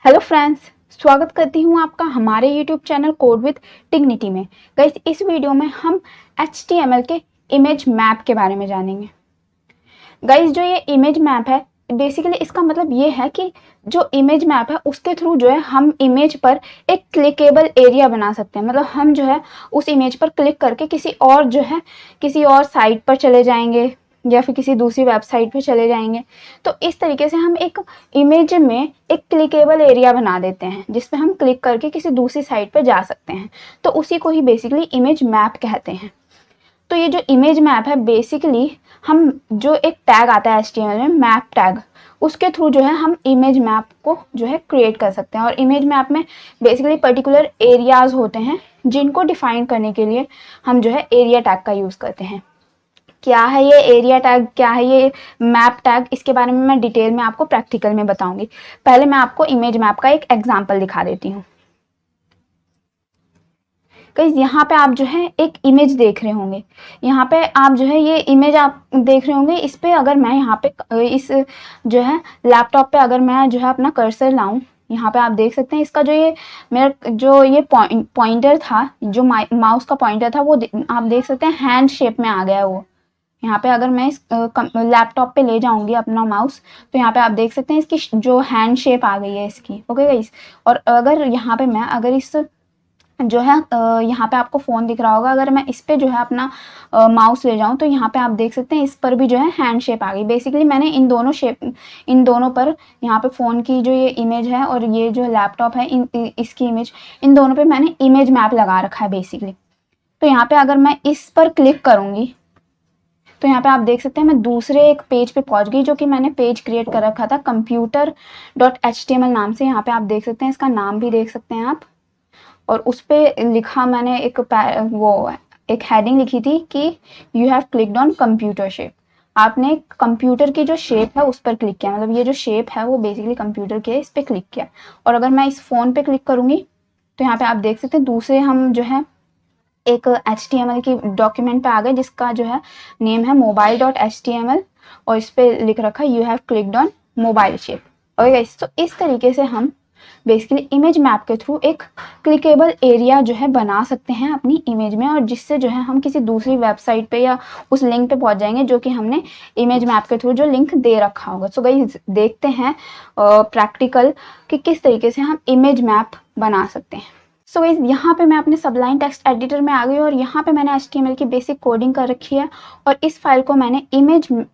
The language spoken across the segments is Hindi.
हेलो फ्रेंड्स, स्वागत करती हूँ आपका हमारे यूट्यूब चैनल कोड विद टिग्निटी में। गाइस, इस वीडियो में हम HTML के इमेज मैप के बारे में जानेंगे। गाइस, जो ये इमेज मैप है बेसिकली इसका मतलब ये है कि जो इमेज मैप है उसके थ्रू जो है हम इमेज पर एक क्लिकेबल एरिया बना सकते हैं। मतलब हम जो है उस इमेज पर क्लिक करके किसी और साइट पर चले जाएंगे या फिर किसी दूसरी वेबसाइट पे चले जाएंगे। तो इस तरीके से हम एक इमेज में एक क्लिकेबल एरिया बना देते हैं जिसपे हम क्लिक करके किसी दूसरी साइट पे जा सकते हैं। तो उसी को ही बेसिकली इमेज मैप कहते हैं। तो ये जो इमेज मैप है बेसिकली हम जो एक टैग आता है HTML में मैप टैग, उसके थ्रू जो है हम इमेज मैप को जो है क्रिएट कर सकते हैं। और इमेज मैप में बेसिकली पर्टिकुलर एरियाज होते हैं जिनको डिफाइन करने के लिए हम जो है एरिया टैग का यूज़ करते हैं। क्या है ये एरिया टैग, क्या है ये मैप टैग, इसके बारे में मैं डिटेल में आपको प्रैक्टिकल में बताऊंगी। पहले मैं आपको इमेज मैप का एक एग्जांपल दिखा देती हूँ। गाइस, यहाँ पे आप जो है एक इमेज देख रहे होंगे। यहाँ पे आप जो है ये इमेज आप देख रहे होंगे। इस पे अगर मैं यहाँ पे इस जो है लैपटॉप पे अगर मैं जो है अपना कर्सर लाऊं, यहाँ पे आप देख सकते हैं इसका जो ये मेरा जो ये पॉइंटर था, जो माउस का पॉइंटर था, वो आप देख सकते हैं हैंड शेप में आ गया है वो। यहाँ पे अगर मैं इस लैपटॉप पे ले जाऊंगी अपना माउस, तो यहाँ पे आप देख सकते हैं इसकी जो हैंड शेप आ गई है इसकी। ओके गाइस, और अगर यहाँ पे मैं अगर इस जो है यहाँ पे आपको फ़ोन दिख रहा होगा, अगर मैं इस पे जो है अपना माउस ले जाऊँ तो यहाँ पे आप देख सकते हैं इस पर भी जो है हैंड शेप आ गई। बेसिकली मैंने इन दोनों पर, यहाँ पे फ़ोन की जो ये इमेज है और ये जो लैपटॉप है इसकी इमेज, इन दोनों पे मैंने इमेज मैप लगा रखा है बेसिकली। तो यहाँ पे अगर मैं इस पर क्लिक करूँगी तो यहाँ पे आप देख सकते हैं मैं दूसरे एक पेज पे पहुंच गई, जो कि मैंने पेज क्रिएट कर रखा था computer.html नाम से। यहाँ पे आप देख सकते हैं, इसका नाम भी देख सकते हैं आप। और उस पे लिखा मैंने एक हेडिंग लिखी थी कि you have clicked on computer shape. आपने कंप्यूटर की जो शेप है उस पर क्लिक किया, मतलब ये जो शेप है वो बेसिकली कंप्यूटर की है, इस पर क्लिक किया। और अगर मैं इस फोन पे क्लिक करूंगी तो यहाँ पे आप देख सकते हैं दूसरे हम जो है एक HTML की डॉक्यूमेंट पे आ गए जिसका जो है नेम है mobile.html, और इस पे लिख रखा है you have clicked on mobile shape. Okay guys, तो इस तरीके से हम बेसिकली इमेज मैप के थ्रू एक क्लिकेबल एरिया जो है बना सकते हैं अपनी इमेज में, और जिससे जो है हम किसी दूसरी वेबसाइट पे या उस लिंक पे पहुंच जाएंगे जो कि हमने इमेज मैप के थ्रू जो लिंक दे रखा होगा। सो गाइस, देखते हैं प्रैक्टिकल कि किस तरीके से हम इमेज मैप बना सकते हैं। सो गाइस, यहाँ पे मैं अपने सबलाइन टेक्स्ट एडिटर में आ गई और यहाँ पे मैंने HTML की बेसिक कोडिंग कर रखी है, और इस फाइल को मैंने image_map.html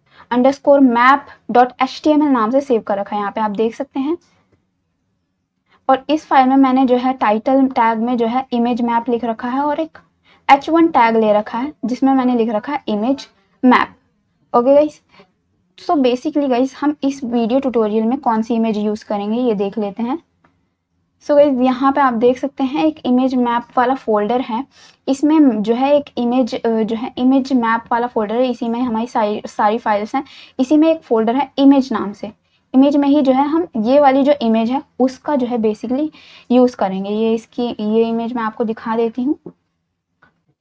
नाम से सेव कर रखा है, यहाँ पे आप देख सकते हैं। और इस फाइल में मैंने जो है टाइटल टैग में जो है इमेज मैप लिख रखा है, और एक H1 टैग ले रखा है जिसमें मैंने लिख रखा है image map. Okay guys, so basically guys हम इस वीडियो ट्यूटोरियल में कौन सी इमेज यूज़ करेंगे ये देख लेते हैं। सो गाइस, यहाँ पे आप देख सकते हैं एक इमेज मैप वाला फोल्डर है। इसमें जो है एक इमेज मैप वाला फोल्डर है। इसी में हमारी सारी फाइल्स हैं। इसी में एक फोल्डर है इमेज नाम से। इमेज में ही जो है हम ये वाली जो इमेज है उसका जो है बेसिकली यूज़ करेंगे। ये इमेज मैं आपको दिखा देती हूँ।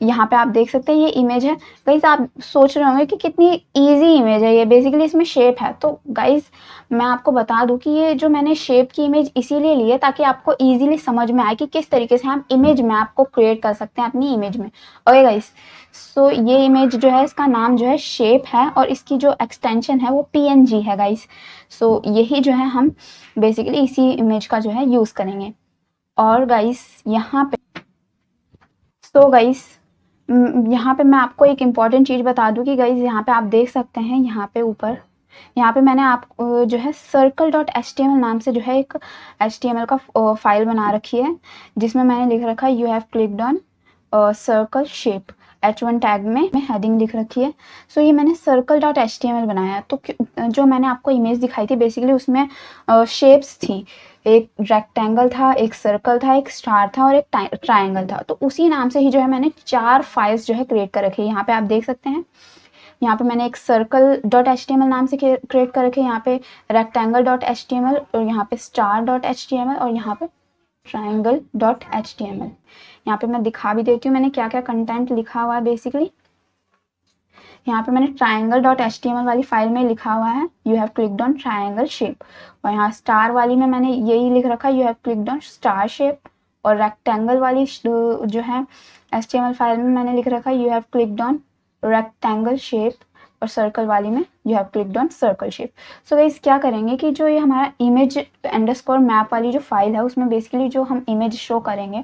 यहाँ पे आप देख सकते हैं ये इमेज है। गाइस, आप सोच रहे होंगे कि कितनी इजी इमेज है ये, बेसिकली इसमें शेप है। तो गाइस, मैं आपको बता दूं कि ये जो मैंने शेप की इमेज इसीलिए ली है ताकि आपको इजीली समझ में आए कि किस तरीके से हम इमेज मैप को क्रिएट कर सकते हैं अपनी इमेज में। ओके गाइस, सो ये इमेज जो है इसका नाम जो है शेप है, और इसकी जो एक्सटेंशन है वो PNG है गाइस। सो यही जो है हम बेसिकली इसी इमेज का जो है यूज़ करेंगे। और गाइस यहाँ पे यहाँ पे मैं आपको एक इम्पॉर्टेंट चीज़ बता दूं कि गाइज यहाँ पे आप देख सकते हैं, यहाँ पे ऊपर यहाँ पे मैंने आप जो है circle.html नाम से जो है एक HTML का फाइल बना रखी है जिसमें मैंने लिख रखा है you have clicked on circle shape. H1 tag में हेडिंग लिख रखी है। सो ये मैंने circle.html बनाया है। तो जो मैंने आपको इमेज दिखाई थी बेसिकली उसमें शेप्स थी। एक रेक्टेंगल था, एक सर्कल था, एक स्टार था और एक ट्रायंगल था। तो उसी नाम से ही जो है मैंने 4 फाइल्स जो है क्रिएट कर रखी है। यहाँ पे आप देख सकते हैं, यहाँ पे मैंने एक circle.html नाम से क्रिएट कर रखे, यहाँ पे rectangle.html और यहाँ पे star.html और यहाँ पे triangle.html। यहाँ पे मैं दिखा भी देती हूँ मैंने क्या क्या कंटेंट लिखा हुआ है बेसिकली। यहाँ पे मैंने triangle.html वाली फाइल में लिखा हुआ है you have clicked on triangle shape, और यहाँ स्टार वाली में मैंने यही लिख रखा है you have clicked on star shape, और रेक्टेंगल वाली जो है HTML फाइल में मैंने लिख रखा है you have clicked on rectangle shape, और सर्कल वाली में you have clicked on circle shape. So guys क्या करेंगे कि जो ये हमारा इमेज अंडरस्कोर मैप वाली जो फाइल है उसमें बेसिकली जो हम इमेज शो करेंगे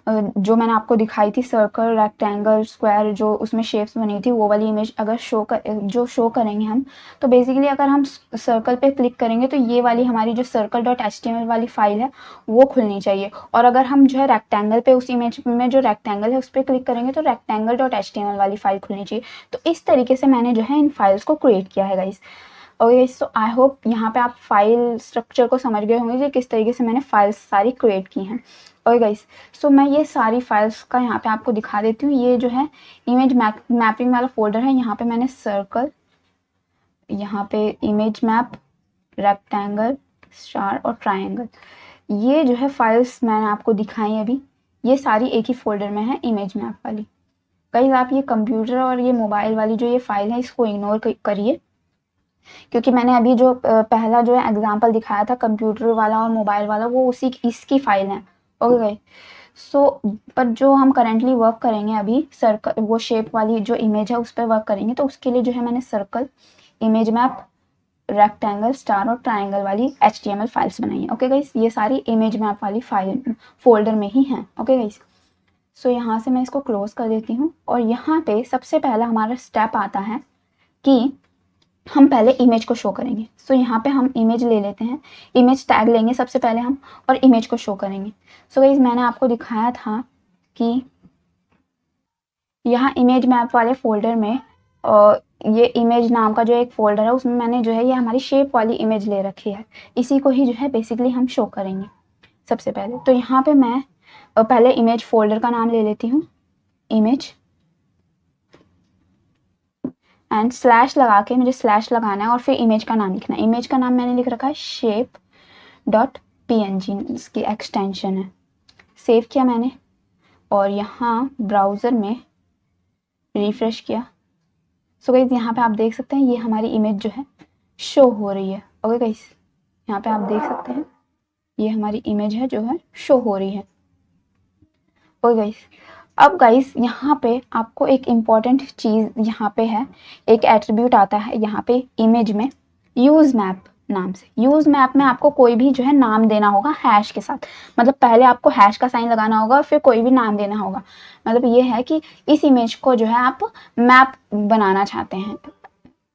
जो मैंने आपको दिखाई थी सर्कल, रेक्टेंगल, स्क्वायर, जो उसमें शेप्स बनी थी वो वाली इमेज अगर शो करेंगे हम, तो बेसिकली अगर हम सर्कल पे क्लिक करेंगे तो ये वाली हमारी जो circle.html वाली फाइल है वो खुलनी चाहिए, और अगर हम जो है रेक्टेंगल पे उस इमेज में जो रेक्टेंगल है उस पर क्लिक करेंगे तो rectangle.html वाली फाइल खुलनी चाहिए। तो इस तरीके से मैंने जो है इन फाइल्स को क्रिएट किया है guys. Okay, so I hope यहाँ पे आप फाइल स्ट्रक्चर को समझ गए होंगे कि किस तरीके से मैंने फाइल्स सारी क्रिएट की हैं। ओके गाइस, सो मैं ये सारी फाइल्स का यहाँ पे आपको दिखा देती हूँ। ये जो है इमेज मैपिंग वाला फोल्डर है, यहाँ पे मैंने सर्कल, यहाँ पे इमेज मैप, रेक्टेंगल, स्टार और ट्रायंगल, ये जो है फाइल्स मैंने आपको दिखाई अभी, ये सारी एक ही फोल्डर में है इमेज मैप वाली। गाइस आप ये कंप्यूटर और ये मोबाइल वाली जो ये फाइल है इसको इग्नोर करिए, क्योंकि मैंने अभी जो पहला जो है एग्जांपल दिखाया था कंप्यूटर वाला और मोबाइल वाला, वो इसकी फाइल है। ओके गाइस, सो पर जो हम करेंटली वर्क करेंगे अभी सर्कल, वो शेप वाली जो इमेज है उस पर वर्क करेंगे, तो उसके लिए जो है मैंने circle, image map, rectangle, star और ट्राइंगल वाली HTML फाइल्स बनाई है। ओके गाइस, ये सारी इमेज मैप वाली फाइल फोल्डर में ही हैं। ओके गाइस, सो यहाँ से मैं इसको क्लोज कर देती हूँ, और यहाँ पे सबसे पहला हमारा स्टेप आता है कि हम पहले इमेज को शो करेंगे। सो यहाँ पे हम इमेज ले लेते हैं, इमेज टैग लेंगे सबसे पहले हम, और इमेज को शो करेंगे। सो गाइस मैंने आपको दिखाया था कि यहाँ इमेज मैप वाले फोल्डर में ये इमेज नाम का जो एक फोल्डर है उसमें मैंने जो है ये हमारी शेप वाली इमेज ले रखी है, इसी को ही जो है बेसिकली हम शो करेंगे सबसे पहले। तो यहाँ पे मैं पहले इमेज फोल्डर का नाम ले लेती हूँ, इमेज, एंड स्लैश लगा के मुझे स्लैश लगाना है और फिर इमेज का नाम लिखना है। इमेज का नाम मैंने लिख रखा है shape.png, इसकी एक्सटेंशन है। सेव किया मैंने और यहाँ ब्राउज़र में रिफ्रेश किया। सो गाइस यहाँ पे आप देख सकते हैं ये हमारी इमेज जो है शो हो रही है। ओके गाइस, यहाँ पे आप देख सकते हैं ये हमारी इमेज है जो है शो हो रही है। ओके गाइस, अब गाइस यहाँ पे आपको एक इम्पॉर्टेंट चीज़ यहाँ पे है, एक एट्रीब्यूट आता है यहाँ पे इमेज में यूज मैप नाम से। यूज मैप में आपको कोई भी जो है नाम देना होगा हैश के साथ, मतलब पहले आपको हैश का साइन लगाना होगा और फिर कोई भी नाम देना होगा। मतलब ये है कि इस इमेज को जो है आप मैप बनाना चाहते हैं,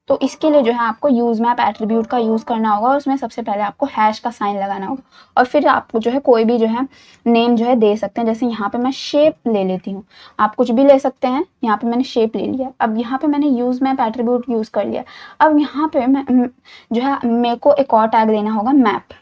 तो इसके लिए जो है आपको यूज मैप एट्रीब्यूट का यूज़ करना होगा, और उसमें सबसे पहले आपको हैश का साइन लगाना होगा, और फिर आपको जो है कोई भी जो है नेम जो है दे सकते हैं। जैसे यहाँ पे मैं शेप ले लेती हूँ, आप कुछ भी ले सकते हैं। यहाँ पे मैंने शेप ले लिया, अब यहाँ पे मैंने यूज मैप एट्रीब्यूट यूज़ कर लिया। अब यहाँ पे मैं जो है मेरे को एक और टैग देना होगा मैप।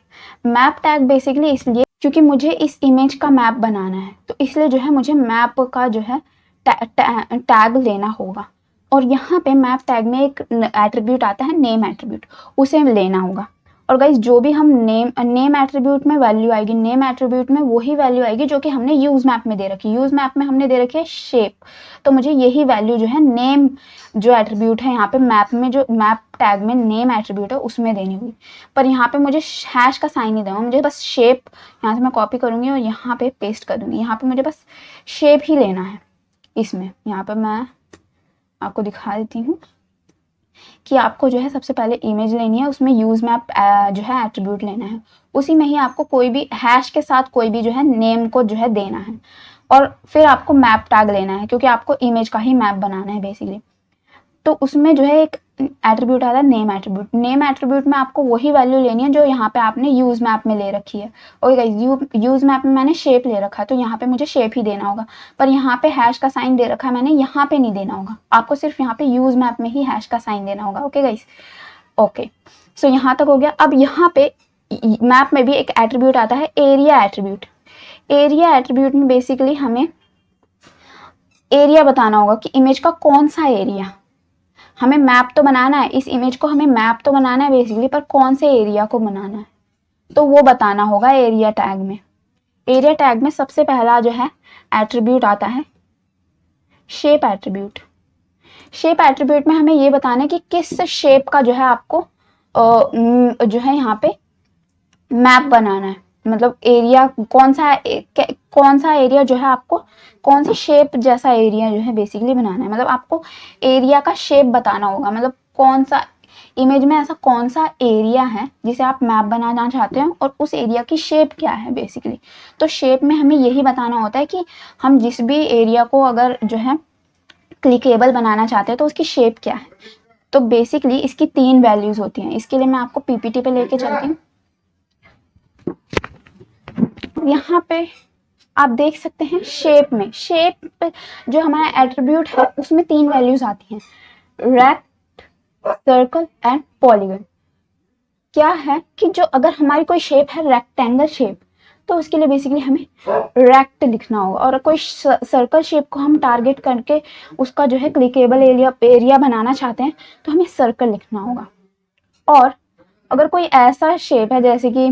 मैप टैग बेसिकली इसलिए क्योंकि मुझे इस इमेज का मैप बनाना है, तो इसलिए जो है मुझे मैप का जो है टैग लेना होगा। और यहाँ पे मैप टैग में एक एट्रीब्यूट आता है नेम एट्रीब्यूट, उसे लेना होगा। और गाइस जो भी हम नेम एट्रीब्यूट में वैल्यू आएगी, नेम एट्रीब्यूट में वही वैल्यू आएगी जो कि हमने यूज मैप में दे रखी है। यूज मैप में हमने दे रखी है शेप, तो मुझे यही वैल्यू जो है नेम जो एट्रीब्यूट है यहाँ पे मैप में, जो मैप टैग में नेम एट्रीब्यूट है उसमें देनी होगी। पर यहाँ पे मुझे हैश का साइन नहीं देना, मुझे बस शेप यहाँ से मैं कॉपी करूँगी और यहाँ पे पेस्ट कर दूँगी। यहाँ पे मुझे बस शेप ही लेना है इसमें। यहाँ पे मैं आपको दिखा देती हूँ कि आपको जो है सबसे पहले इमेज लेनी है, उसमें यूज मैप जो है एट्रीब्यूट लेना है, उसी में ही आपको कोई भी हैश के साथ कोई भी जो है नेम को जो है देना है, और फिर आपको मैप टैग लेना है क्योंकि आपको इमेज का ही मैप बनाना है बेसिकली। तो उसमें जो है एक एट्रीब्यूट आता है नेम एट्रीब्यूट। नेम एट्रीब्यूट में आपको वही वैल्यू लेनी है जो यहाँ पे आपने यूज मैप में ले रखी है। ओके गाइस, यूज मैप में मैंने शेप ले रखा है तो यहाँ पे मुझे शेप ही देना होगा, पर यहाँ पे हैश का साइन दे रखा है मैंने, यहाँ पे नहीं देना होगा, आपको सिर्फ यहाँ पे यूज मैप में ही हैश का साइन देना होगा। ओके गाइस, ओके, सो यहाँ तक हो गया। अब यहाँ पे मैप में भी एक एट्रीब्यूट आता है एरिया एट्रीब्यूट। एरिया एट्रीब्यूट में बेसिकली हमें एरिया बताना होगा कि इमेज का कौन सा एरिया, हमें मैप तो बनाना है इस इमेज को, हमें मैप तो बनाना है बेसिकली, पर कौन से एरिया को बनाना है तो वो बताना होगा एरिया टैग में। एरिया टैग में सबसे पहला जो है एट्रीब्यूट आता है शेप एट्रीब्यूट। शेप एट्रीब्यूट में हमें ये बताना है कि किस शेप का जो है आपको जो है यहाँ पे मैप बनाना है, मतलब एरिया कौन सा एरिया जो है आपको कौन सी शेप जैसा एरिया जो है बेसिकली बनाना है, मतलब आपको एरिया का शेप बताना होगा, मतलब कौन सा इमेज में ऐसा कौन सा एरिया है जिसे आप मैप बनाना चाहते हैं और उस एरिया की शेप क्या है बेसिकली। तो शेप में हमें यही बताना होता है कि हम जिस भी एरिया को अगर जो है क्लिकेबल बनाना चाहते हैं तो उसकी शेप क्या है। तो बेसिकली इसकी 3 वैल्यूज होती हैं। इसके लिए मैं आपको पीपीटी पे लेके चलती हूँ। यहाँ पे आप देख सकते हैं शेप जो हमारा एट्रीब्यूट है उसमें 3 वैल्यूज आती हैं, रेक्ट, सर्कल एंड पॉलीगन। क्या है कि जो अगर हमारी कोई शेप है रेक्टेंगल शेप तो उसके लिए बेसिकली हमें रेक्ट लिखना होगा, और कोई सर्कल शेप को हम टारगेट करके उसका जो है क्लिकेबल एरिया बनाना चाहते हैं तो हमें सर्कल लिखना होगा। और अगर कोई ऐसा शेप है जैसे कि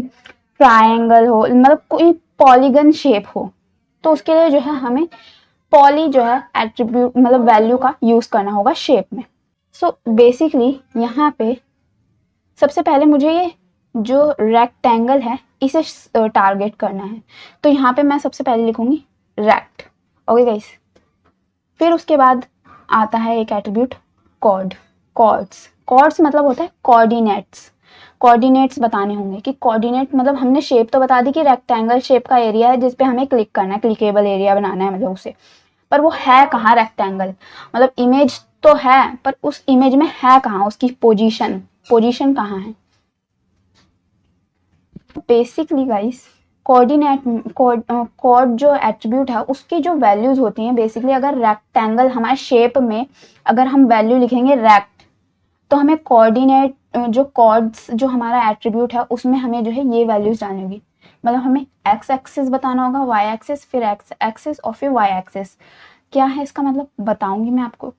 ट्रायंगल हो, मतलब कोई पॉलीगन शेप हो, तो उसके लिए जो है हमें पॉली जो है एट्रीब्यूट मतलब वैल्यू का यूज करना होगा शेप में। सो बेसिकली यहाँ पे सबसे पहले मुझे ये जो रेक्टेंगल है इसे टारगेट करना है, तो यहाँ पे मैं सबसे पहले लिखूंगी रेक्ट। ओके गाइस, फिर उसके बाद आता है एक एट्रीब्यूट कॉर्ड्स मतलब होता है कोऑर्डिनेट्स बताने होंगे कि कोऑर्डिनेट मतलब हमने शेप तो बता दी कि रेक्टेंगल शेप का एरिया है जिसपे हमें क्लिक करना है, क्लिकेबल एरिया बनाना है मतलब उसे, पर वो है कहाँ रेक्टेंगल, मतलब इमेज तो है पर उस इमेज में है कहाँ, उसकी पोजीशन कहाँ है। बेसिकली गाइस कोऑर्ड जो एट्रीब्यूट है उसकी जो वैल्यूज होती हैं बेसिकली, अगर रेक्टेंगल हमारे शेप में अगर हम वैल्यू लिखेंगे रेक्ट तो हमें कोऑर्डिनेट जो कॉर्ड्स जो हमारा एट्रीब्यूट है उसमें हमें जो है ये वैल्यूज डालनी होगी, मतलब हमें एक्स एक्सिस बताना होगा, वाई एक्सिस, फिर एक्स एक्सिस और फिर वाई एक्सिस। क्या है इसका मतलब बताऊंगी मैं आपको।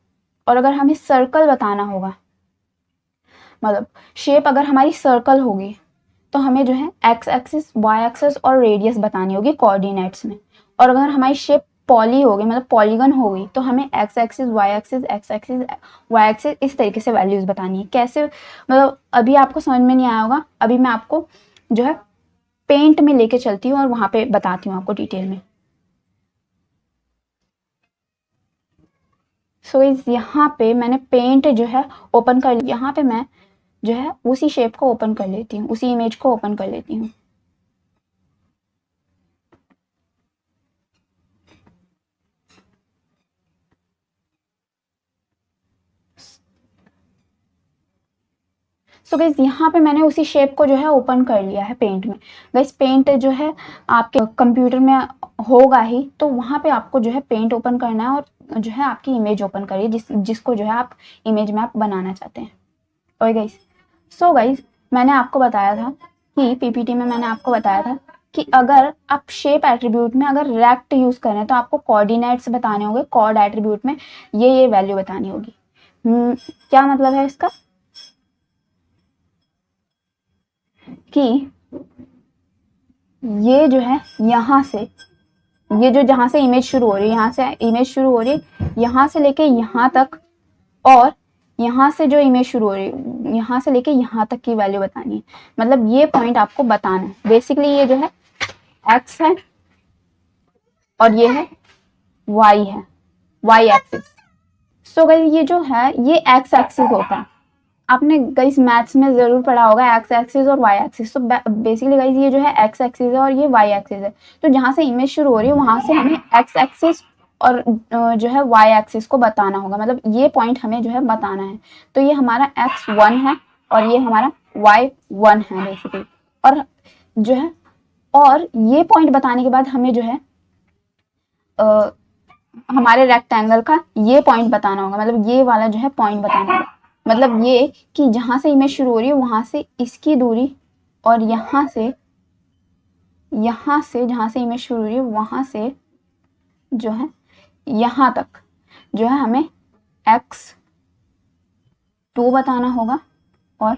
और अगर हमें सर्कल बताना होगा, मतलब शेप अगर हमारी सर्कल होगी तो हमें जो है एक्स एक्सिस, वाई एक्सिस और रेडियस बतानी होगी कोऑर्डिनेट्स में। और अगर हमारी शेप पॉली होगी मतलब पॉलीगन होगी तो हमें X axis, Y axis, X axis, Y axis इस तरीके से वैल्यूज बतानी है। कैसे, मतलब अभी आपको समझ में नहीं आया होगा, अभी मैं आपको जो है पेंट में लेके चलती हूँ और वहां पे बताती हूँ आपको डिटेल में। सो इस यहाँ पे मैंने पेंट जो है ओपन कर लिया, यहाँ पे मैं जो है उसी शेप को ओपन कर लेती हूँ, उसी इमेज को ओपन कर लेती हूँ। सो गाइस यहाँ पे मैंने उसी शेप को जो है ओपन कर लिया है पेंट में। गाइस पेंट जो है आपके कंप्यूटर में होगा ही, तो वहाँ पे आपको जो है पेंट ओपन करना है और जो है आपकी इमेज ओपन करिए जिसको जो है आप इमेज में आप बनाना चाहते हैं। और गाइस सो गाइस मैंने आपको बताया था कि पीपीटी में मैंने आपको बताया था कि अगर आप शेप एट्रीब्यूट में अगर रेक्ट यूज करें तो आपको कोऑर्डिनेट्स बताने होंगे, कॉर्ड एट्रीब्यूट में ये वैल्यू बतानी होगी। क्या मतलब है इसका कि ये जो है यहाँ से, ये जो जहां से इमेज शुरू हो रही है, यहाँ से इमेज शुरू हो रही है, यहाँ से लेके यहाँ तक, और यहाँ से जो इमेज शुरू हो रही है यहाँ से लेके यहाँ तक की वैल्यू बतानी है, मतलब ये पॉइंट आपको बताना है। बेसिकली ये जो है एक्स है और ये है वाई है, वाई एक्सिस। सो गाइस ये जो है ये एक्स एक्सिस होता है, आपने गाइस मैथ्स में जरूर पढ़ा होगा एक्स एक्सिस और वाई एक्सिस। तो बेसिकली गाइस ये जो है एक्स एक्सिस है और ये वाई एक्सिस है, तो जहां से इमेज शुरू हो रही है वहां से हमें एक्स एक्सिस और जो है वाई एक्सिस को बताना होगा, मतलब ये पॉइंट हमें जो है बताना है। तो ये हमारा x1 है और ये हमारा y1 है बेसिकली। और जो है और ये पॉइंट बताने के बाद हमें जो है हमारे रेक्टेंगल का ये पॉइंट बताना होगा, मतलब ये वाला जो है पॉइंट बताना होगा, मतलब ये कि जहां से इमेज शुरू हो रही है वहां से इसकी दूरी, और यहाँ से जहां से इमेज शुरू हो रही है वहां से जो है यहाँ तक जो है हमें x2 बताना होगा और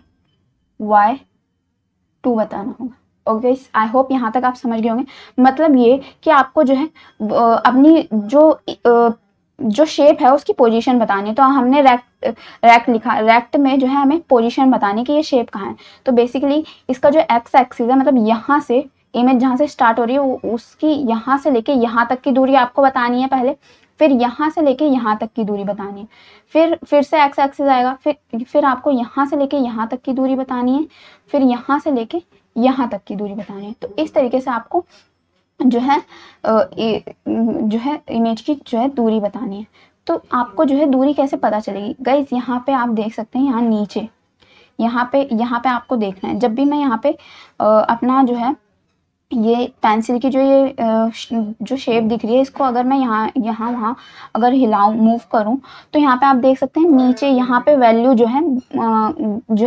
y2 बताना होगा। ओके, आई होप यहाँ तक आप समझ गए होंगे। मतलब ये कि आपको जो है अपनी जो जो शेप है उसकी पोजीशन बतानी है। तो हमने रेक्ट लिखा, रेक्ट में जो है हमें पोजीशन बतानी कि ये शेप कहाँ है। तो बेसिकली इसका जो एक्स एक्सिस है, मतलब यहाँ से इमेज जहाँ से स्टार्ट हो रही है उसकी यहाँ से लेके यहाँ तक की दूरी आपको बतानी है पहले, फिर यहाँ से लेके यहाँ तक की दूरी बतानी है, फिर से एक्स एक्सिस आएगा, फिर आपको यहाँ से लेके यहाँ तक की दूरी बतानी है, फिर यहाँ से लेके यहाँ तक की दूरी बतानी है। तो इस तरीके से आपको जो है इमेज की जो है दूरी बतानी है। तो आपको जो है दूरी कैसे पता चलेगी गाइज, यहाँ पे आप देख सकते हैं, यहाँ नीचे यहाँ पे आपको देखना है। जब भी मैं यहाँ पे अपना जो है ये पेंसिल की जो ये जो शेप दिख रही है, इसको अगर मैं यहाँ वहाँ अगर हिलाऊं, मूव करूं, तो यहाँ पे आप देख सकते हैं नीचे यहाँ पे वैल्यू जो है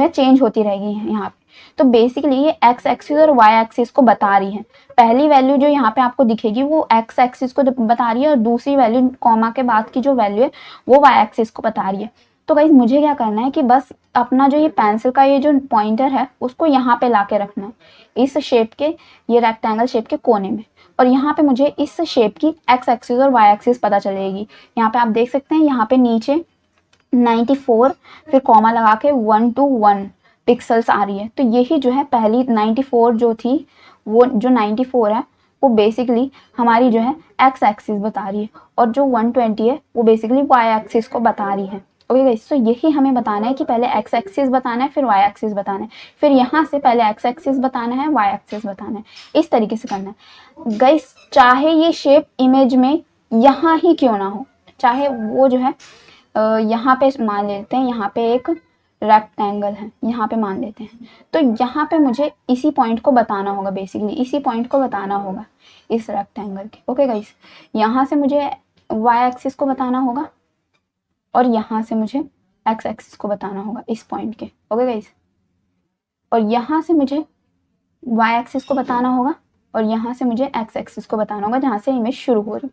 चेंज होती रहेगी यहाँ पे। तो बेसिकली ये एक्स एक्सिस और वाई एक्सिस को बता रही है। पहली वैल्यू जो यहाँ पे आपको दिखेगी वो एक्स एक्सिस को बता रही है, और दूसरी वैल्यू कॉमा के बाद की जो वैल्यू है वो वाई एक्सिस को बता रही है। तो गाइस मुझे क्या करना है कि बस अपना जो ये पेंसिल का ये जो पॉइंटर है उसको यहाँ पे लाके रखना है, इस शेप के, ये रेक्टेंगल शेप के कोने में, और यहाँ पे मुझे इस शेप की एक्स एक्सिस और वाई एक्सिस पता चलेगी। यहाँ पे आप देख सकते हैं, यहाँ पे नीचे 94 फिर कॉमा लगा के 1 to 1 पिक्सल्स आ रही है। तो यही जो है पहली 94 जो थी, वो जो 94 है वो बेसिकली हमारी जो है एक्स एक्सिस बता रही है, और जो 120 है वो बेसिकली वाई एक्सिस को बता रही है। ओके गाइस, तो यही हमें बताना है कि पहले एक्स एक्सिस बताना है, फिर वाई एक्सिस बताना है, फिर यहाँ से पहले एक्स एक्सिस बताना है, वाई एक्सिस बताना है, इस तरीके से करना है गाइस। चाहे ये शेप इमेज में यहाँ ही क्यों ना हो, चाहे वो जो है यहाँ पे मान लेते हैं, यहाँ पे एक रेक्टेंगल है, यहाँ पे मान लेते हैं, तो यहाँ पे मुझे इसी पॉइंट को बताना होगा, बेसिकली इसी पॉइंट को बताना होगा इस रेक्टेंगल के। ओके गाइस, यहाँ से मुझे वाई एक्सिस को बताना होगा, और यहाँ से मुझे एक्स एक्सिस को बताना होगा इस पॉइंट के। ओके गाइस, और यहाँ से मुझे वाई एक्सिस को बताना होगा, और यहाँ से मुझे एक्स एक्सिस को बताना होगा जहाँ से इमेज शुरू हो रही।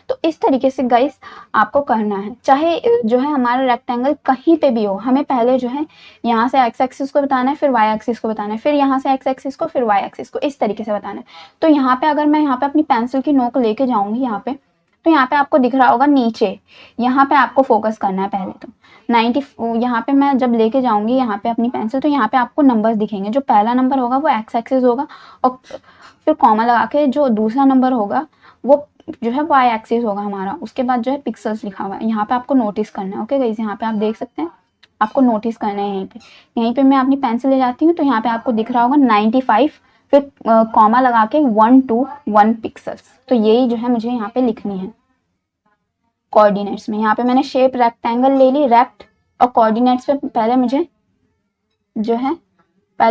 तो इस तरीके से गाइस आपको करना है, चाहे जो है हमारा रेक्टेंगल कहीं पे भी हो, हमें पहले जो है यहाँ से एक्स एक्सिस को बताना है, फिर वाई एक्सिस को बताना है, फिर यहाँ से एक्स एक्सिस को, फिर वाई एक्सिस को, इस तरीके से बताना है। तो यहाँ पे अगर मैं यहाँ पे अपनी पेंसिल की नोक लेके जाऊँगी यहाँ पे, तो यहाँ पे आपको दिख रहा होगा नीचे, यहाँ पे आपको फोकस करना है पहले। तो 90 यहाँ पे मैं जब लेके जाऊंगी यहाँ पे अपनी पेंसिल, तो यहाँ पे आपको नंबर्स दिखेंगे। जो पहला नंबर होगा वो एक्स एक्सिस होगा, और फिर कॉमा लगा के जो दूसरा नंबर होगा वो जो है वाई एक्सिस होगा हमारा। उसके बाद जो है पिक्सल्स लिखा हुआ है, यहाँ पे आपको नोटिस करना है। ओके गाइस, यहाँ पे आप देख सकते हैं, आपको नोटिस करना है। यहीं पे मैं अपनी पेंसिल ले जाती हूँ, तो यहाँ पे आपको दिख रहा होगा 95 फिर कॉमा लगा के 1 to 1 पिक्सल्स। तो यही जो है मुझे यहाँ पे लिखनी है कोऑर्डिनेट्स में। यहाँ पे मैंने शेप रेक्टेंगल ले ली, रेक्ट, और कोऑर्डिनेट्स पे पहले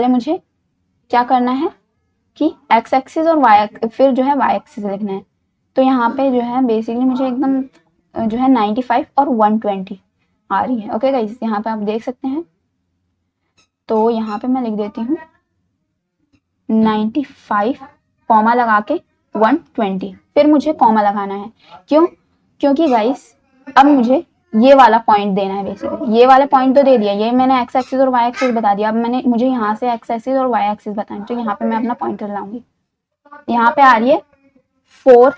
मुझे क्या करना है कि एक्स एक्सिस और वाई, फिर जो है वाई एक्सिस लिखना है। तो यहाँ पे जो है बेसिकली मुझे एकदम जो है 95 और 120 आ रही है। ओके गाइस, यहाँ पे आप देख सकते हैं। तो यहाँ पे मैं लिख देती हूँ 95 कॉमा लगा के 120, फिर मुझे कॉमा लगाना है। क्योंकि गाइस अब मुझे ये वाला पॉइंट देना है। बेसिकली ये वाला पॉइंट तो दे दिया, ये मैंने एक्स एक्सिस और वाई एक्सिस बता दिया। अब मुझे यहाँ से एक्स एक्सिस और वाई एक्सिस बताना, तो यहाँ पे मैं अपना पॉइंटर लाऊंगी। यहाँ पे आ रही है 4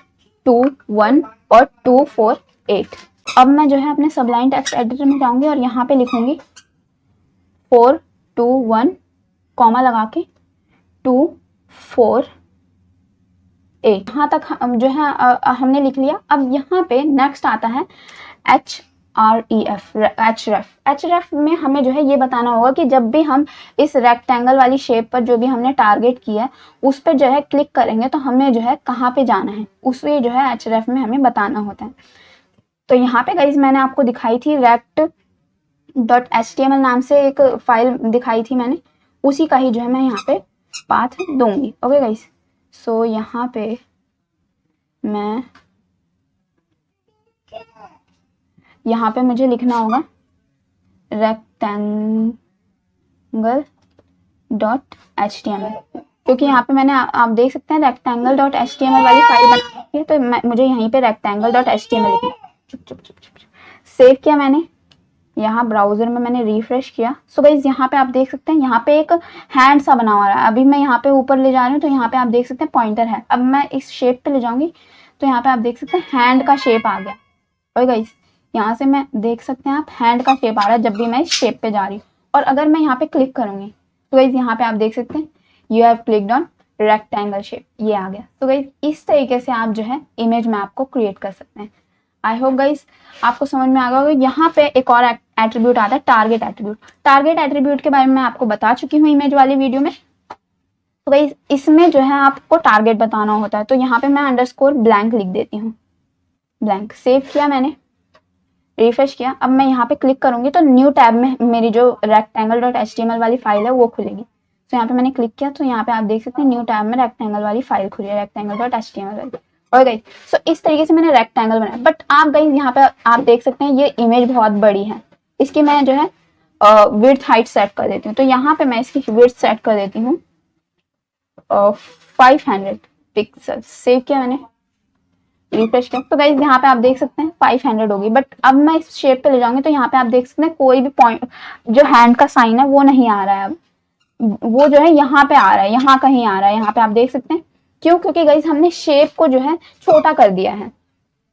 2 1 और 2 4 8। अब मैं जो है अपने सबलाइन टेक्स्ट एडिटर में जाऊंगी और यहाँ पे लिखूंगी 4 2 1 कॉमा लगा के 2 4 8। यहाँ तक जो है हमने लिख लिया। अब यहाँ पे नेक्स्ट आता है एचरेफ में हमें जो है ये बताना होगा कि जब भी हम इस रेक्टेंगल वाली शेप पर जो भी हमने टारगेट किया है उस पर जो है क्लिक करेंगे तो हमें जो है कहाँ पे जाना है, उसे जो है एचरेफ में हमें बताना होता है। तो यहाँ पे गाइस मैंने आपको दिखाई थी rect.html नाम से एक फाइल दिखाई थी मैंने, उसी का ही जो है मैं यहाँ पे पाथ दूंगी। ओके गाइस, सो यहाँ पे मुझे लिखना होगा rectangle.html, क्योंकि यहाँ पे मैंने आप देख सकते हैं rectangle.html वाली फाइल बना रखी है। तो मुझे यहीं पे rectangle.html लिखना है। चुप सेव किया मैंने, यहाँ ब्राउजर में मैंने रिफ्रेश किया। सो गाइस यहाँ पे आप देख सकते हैं, यहाँ पे एक हैंड सा बना हुआ है। अभी मैं यहाँ पे ऊपर ले जा रही हूँ तो यहाँ पे आप देख सकते हैं पॉइंटर है। अब मैं इस शेप पे ले जाऊंगी तो यहाँ पे आप देख सकते हैं हैंड का शेप आ गया। और गाइस यहाँ से मैं देख सकते हैं आप हैंड का शेप आ रहा है जब भी मैं इस शेप पे जा रही हूँ। और अगर मैं यहाँ पे क्लिक करूंगी तो गाइस यहाँ पे आप देख सकते हैं you have clicked on rectangle shape, ये आ गया। तो गाइस इस तरीके से आप जो है इमेज मैप को क्रिएट कर सकते हैं। आई होप गाइस आपको समझ में आ गया होगा। यहाँ पे एक और एट्रीब्यूट आता है टारगेट एट्रीब्यूट। टारगेट एट्रीब्यूट के बारे में मैं आपको बता चुकी हूँ इमेज वाली वीडियो में। तो गाइस इसमें जो है आपको टारगेट बताना होता है। तो यहाँ पे मैं अंडरस्कोर ब्लैंक लिख देती हूँ, ब्लैंक। सेव किया मैंने, रिफ्रेश किया। अब मैं यहाँ पे क्लिक करूंगी तो न्यू टैब में मेरी जो rectangle.html वाली फाइल है वो खुलेगी। तो यहाँ पे मैंने क्लिक किया तो यहाँ पे आप देख सकते हैं न्यू टैब में रेक्टेंगल वाली फाइल खुली है, rectangle.html वाली। और गाइस सो इस तरीके से मैंने रेक्टेंगल बनाया। बट आप गाइस यहाँ पे आप देख सकते हैं ये इमेज बहुत बड़ी है, इसकी मैं जो है विड्थ हाइट सेट कर देती हूँ। तो यहाँ पे मैं इसकी विड्थ सेट कर देती हूँ 500 पिक्सल। सेव किया मैंने, रिफ्रेश किया। तो गाइस यहाँ पे आप देख सकते हैं 500 होगी। बट अब मैं इस शेप पे ले जाऊंगी तो यहाँ पे आप देख सकते हैं कोई भी पॉइंट जो हैंड का साइन है वो नहीं आ रहा है। अब वो जो है यहाँ पे आ रहा है, यहाँ कहीं आ रहा है। यहाँ पे आप देख सकते हैं क्यों, क्योंकि गाइस हमने शेप को जो है छोटा कर दिया है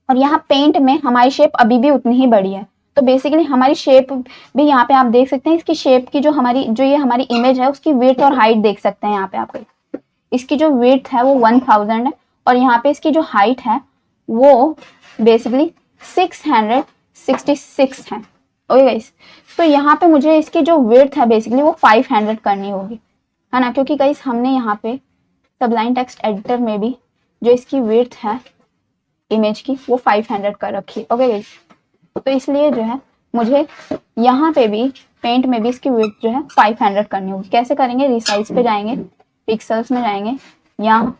और यहाँ पेंट में हमारी शेप अभी भी उतनी ही बड़ी है। तो बेसिकली हमारी शेप भी यहाँ पे आप देख सकते हैं, इसकी शेप की जो ये हमारी इमेज है उसकी विड्थ और हाइट देख सकते हैं। यहाँ पे आप इसकी जो विड्थ है वो 1000 है और यहाँ पे इसकी जो हाइट है वो बेसिकली 666 है। ओके गाइस, तो यहाँ पे मुझे इसकी जो विड्थ है बेसिकली वो 500 करनी होगी, है ना, क्योंकि गाइस हमने यहाँ पे सबलाइन टेक्स्ट एडिटर में भी जो इसकी विड्थ है इमेज की वो 500 कर रखी है। ओके गाइस, तो इसलिए जो है मुझे यहाँ पे भी पेंट में भी इसकी विड्थ जो है 500 करनी होगी। कैसे करेंगे, रिसाइज पे जाएंगे, पिक्सल्स में जाएंगे, यहाँ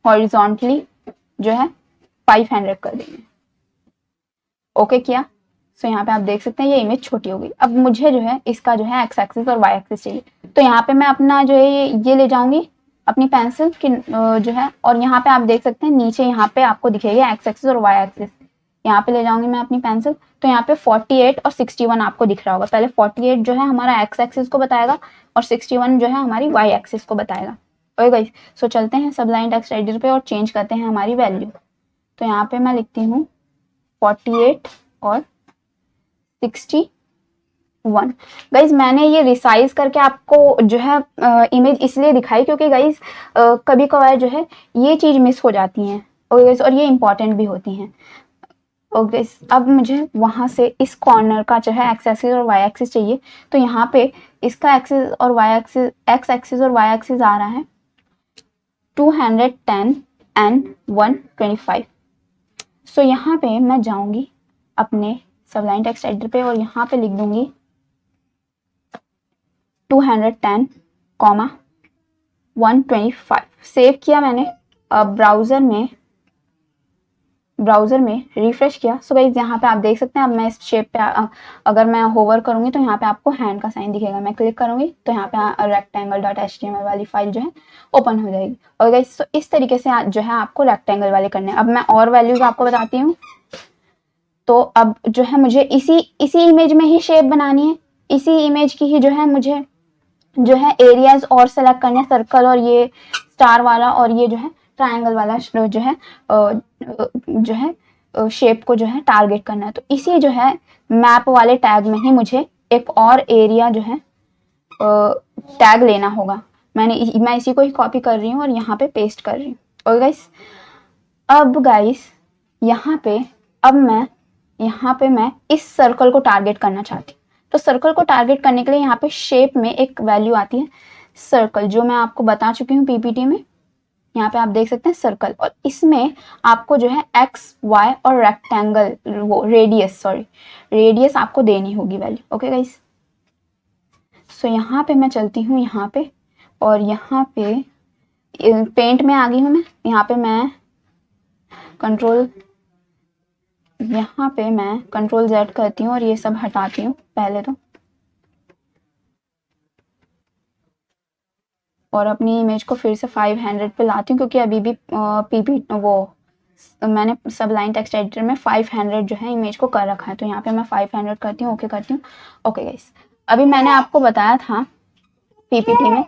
हॉरिजॉन्टली जो है 500 कर देंगे। ओके किया। सो यहाँ पे आप देख सकते हैं ये इमेज छोटी हो गई। अब मुझे जो है इसका जो है एक्स एक्सिस और वाई एक्सिस चाहिए। तो यहाँ पे मैं अपना जो है ये ले जाऊंगी अपनी पेंसिल की जो है, और यहाँ पे आप देख सकते हैं नीचे यहाँ पे आपको दिखेगा एक्स एक्सिस और वाई एक्सिस। यहाँ पे ले जाऊंगी मैं अपनी पेंसिल। तो यहाँ पे 48 और 61 आपको दिख रहा होगा। पहले 48 जो है हमारा एक्स एक्सिस को बताएगा और 61 जो है हमारी वाई एक्सिस को बताएगा। ओके गाइस, सो चलते हैं सबलाइन टेक्स्ट एडिटर पे और चेंज करते हैं हमारी वैल्यू। तो यहाँ पे मैं लिखती हूँ 48 और 61। गाइज मैंने ये रिसाइज करके आपको जो है इमेज इसलिए दिखाई क्योंकि गाइज कभी कभार जो है ये चीज मिस हो जाती हैं और ये इंपॉर्टेंट भी होती हैं। ओके, अब मुझे वहां से इस कॉर्नर का जो है एक्स एक्सिस और वाई एक्सिस चाहिए। तो यहाँ पे इसका एक्सिस और वाई एक्सिस, एक्स एक्सिस और वाई एक्सिस आ रहा है 210 एंड 125। सो यहाँ पे मैं जाऊंगी अपने सबलाइन टेक्स्ट एडिटर पे और यहाँ पे लिख दूंगी 210, 125। सेव किया मैंने। अब ब्राउजर में रिफ्रेश किया। सो गाइस यहाँ पे आप देख सकते हैं अब मैं इस शेप पे अगर मैं होवर करूंगी तो यहाँ पे आपको हैंड का साइन दिखेगा। मैं क्लिक करूंगी तो यहाँ पे rectangle.html वाली फाइल जो है ओपन हो जाएगी। और गाइस तो इस तरीके से जो है आपको रेक्टेंगल वाले करने हैं। अब मैं और वैल्यूज आपको बताती हूँ। तो अब जो है मुझे इसी इमेज में ही शेप बनानी है, इसी इमेज की ही जो है मुझे जो है एरियाज और सेलेक्ट करने, सर्कल और ये स्टार वाला और ये जो है ट्रायंगल वाला जो है शेप को जो है टारगेट करना है। तो इसी जो है मैप वाले टैग में ही मुझे एक और एरिया जो है टैग लेना होगा। मैं इसी को ही कॉपी कर रही हूँ और यहाँ पे पेस्ट कर रही हूँ। और गाइस यहाँ पे मैं इस सर्कल को टारगेट करना चाहती हूँ। तो सर्कल को टारगेट करने के लिए यहाँ पे शेप में एक वैल्यू आती है सर्कल, जो मैं आपको बता चुकी हूँ पीपीटी में। यहाँ पे आप देख सकते हैं सर्कल, और इसमें आपको जो है एक्स वाई और रेक्टेंगल वो रेडियस आपको देनी होगी वैल्यू। ओके गाइस, सो यहाँ पे मैं चलती हूँ यहाँ पे, और यहाँ पे पेंट में आ गई हूँ मैं। यहाँ पे मैं कंट्रोल Z करती हूँ और ये सब हटाती हूँ पहले तो, और अपनी इमेज को फिर से 500 पे लाती हूँ क्योंकि अभी भी मैंने सबलाइन टेक्स्ट एडिटर में 500 जो है इमेज को कर रखा है। तो यहाँ पे मैं 500 करती हूँ, ओके करती हूँ। ओके गाइस, अभी मैंने आपको बताया था पीपीटी में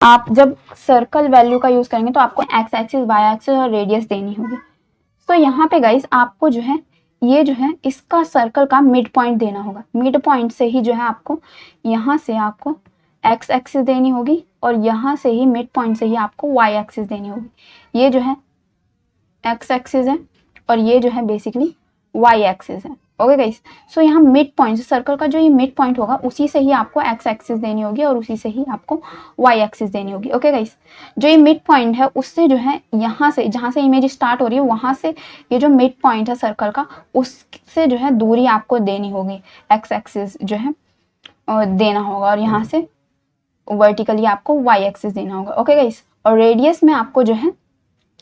आप जब सर्कल वैल्यू का यूज करेंगे तो आपको एक्स एक्सिस, वाई एक्सिस और रेडियस देनी होगी। तो यहाँ पे गाइस आपको जो है ये जो है इसका सर्कल का मिड पॉइंट देना होगा। मिड पॉइंट से ही जो है आपको यहाँ से आपको एक्स एक्सिस देनी होगी और यहाँ से ही मिड पॉइंट से ही आपको वाई एक्सिस देनी होगी। ये जो है एक्स एक्सिस है और ये जो है बेसिकली वाई एक्सिस है। ओके गाइस, सो यहाँ मिड पॉइंट सर्कल का जो ये मिड पॉइंट होगा उसी से ही आपको एक्स एक्सिस देनी होगी और उसी से ही आपको वाई एक्सिस देनी होगी। ओके गाइस, जो ये मिड पॉइंट है उससे जो है यहाँ से जहाँ से इमेज स्टार्ट हो रही है वहाँ से ये जो मिड पॉइंट है सर्कल का उससे जो है दूरी आपको देनी होगी, एक्स एक्सिस जो है देना होगा और यहाँ से वर्टिकली आपको वाई एक्सिस देना होगा। ओके गाइस, और रेडियस में आपको जो है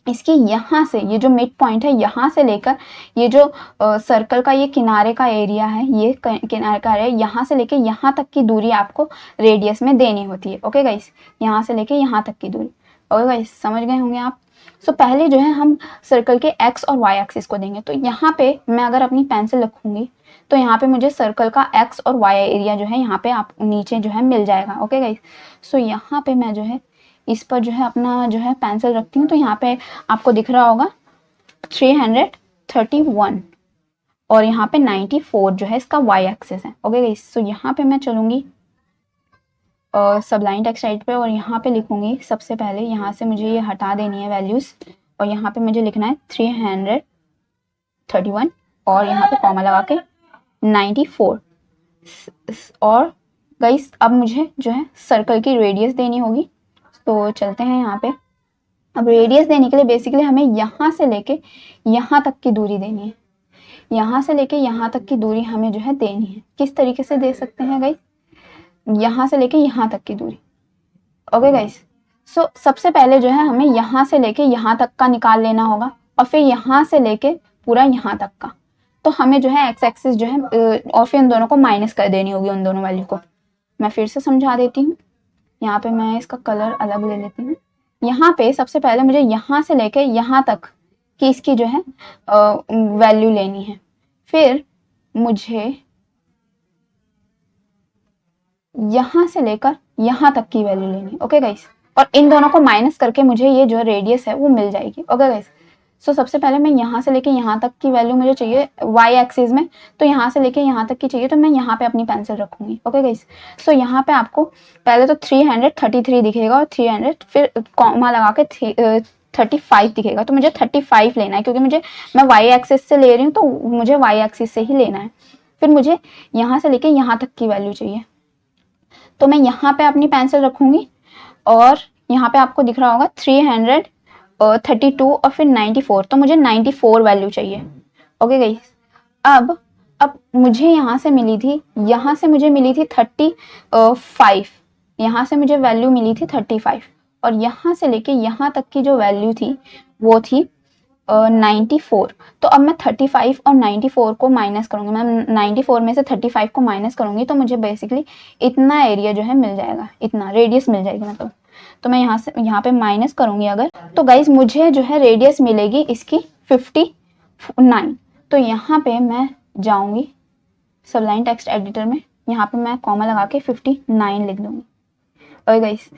इसकी यहाँ से ये जो मिड पॉइंट है यहाँ से लेकर ये जो सर्कल का ये किनारे का एरिया है, ये किनारे का एरिया यहाँ से लेके यहाँ तक की दूरी आपको रेडियस में देनी होती है। ओके गाइस, यहाँ से लेके यहाँ तक की दूरी। ओके गाइस, समझ गए होंगे आप। सो पहले जो है हम सर्कल के एक्स और वाई एक्सिस को देंगे। तो यहाँ पे मैं अगर अपनी पेंसिल रखूँगी तो यहाँ पे मुझे सर्कल का एक्स और वाई एरिया जो है यहाँ पे आप नीचे जो है मिल जाएगा। ओके गाइस, सो यहाँ पे मैं जो है इस पर जो है अपना जो है पेंसिल रखती हूँ। तो यहाँ पे आपको दिख रहा होगा 331 और यहाँ पे 94 जो है इसका वाई एक्सिस है। ओके गाइस, सो यहाँ पे मैं चलूँगी सबलाइन टेक्स्ट राइट पे और यहाँ पे लिखूँगी सबसे पहले यहाँ से मुझे ये हटा देनी है वैल्यूज़ और यहाँ पे मुझे लिखना है 331 और यहाँ पे कॉमा लगा के 94। और गाइस अब मुझे जो है सर्कल की रेडियस देनी होगी। तो चलते हैं यहाँ पे। अब रेडियस देने के लिए बेसिकली हमें यहाँ से लेके यहाँ तक की दूरी देनी है। यहाँ से लेके यहाँ तक की दूरी हमें जो है देनी है। किस तरीके से दे सकते हैं गाइस? यहाँ से लेके यहाँ तक की दूरी। ओके गाइस, सो सबसे पहले जो है हमें यहाँ से लेके यहाँ तक का निकाल लेना होगा और फिर यहाँ से लेके पूरा यहाँ तक का। तो हमें जो है एक्स एक्सिस जो है और फिर इन दोनों को माइनस कर देनी होगी, उन दोनों वैल्यू को। मैं फिर से समझा देती हूँ। यहाँ पे मैं इसका कलर अलग ले लेती हूँ। यहाँ पे सबसे पहले मुझे यहाँ से लेके यहाँ तक की इसकी जो है वैल्यू लेनी है। फिर मुझे यहाँ से लेकर यहाँ तक की वैल्यू लेनी है। ओके गाइस, और इन दोनों को माइनस करके मुझे ये जो रेडियस है वो मिल जाएगी। ओके गाइस, सो सबसे पहले मैं यहाँ से लेके यहाँ तक की वैल्यू मुझे चाहिए वाई एक्सिस में। तो यहाँ से लेके यहाँ तक की चाहिए तो मैं यहाँ पे अपनी पेंसिल रखूँगी। ओके गाइस, सो यहाँ पे आपको पहले तो 333 दिखेगा और 300 फिर कॉमा लगा के 35 दिखेगा। तो मुझे 35 लेना है क्योंकि मैं वाई एक्सिस से ले रही हूँ तो मुझे वाई एक्सिस से ही लेना है। फिर मुझे यहाँ से लेके यहाँ तक की वैल्यू चाहिए तो मैं यहाँ पे अपनी पेंसिल रखूँगी और यहाँ पे आपको दिख रहा होगा 332 और फिर 94। तो मुझे 94 वैल्यू चाहिए। ओके गाइस, अब मुझे यहाँ से मिली थी 35। यहाँ से मुझे वैल्यू मिली थी 35 और यहाँ से लेके यहाँ तक की जो वैल्यू थी वो थी 94। तो अब मैं 35 और 94 को माइनस करूँगी। मैं 94 में से 35 को माइनस करूँगी तो मुझे बेसिकली इतना एरिया जो है मिल जाएगा, इतना रेडियस मिल जाएगी मतलब। तो मैं यहाँ पे माइनस करूँगी अगर, तो गाइज मुझे जो है रेडियस मिलेगी इसकी 59। तो यहाँ पे मैं जाऊँगी सबलाइन टेक्स्ट एडिटर में, यहाँ पे मैं कॉमा लगा के 59 लिख दूँगी। ओके गाइज,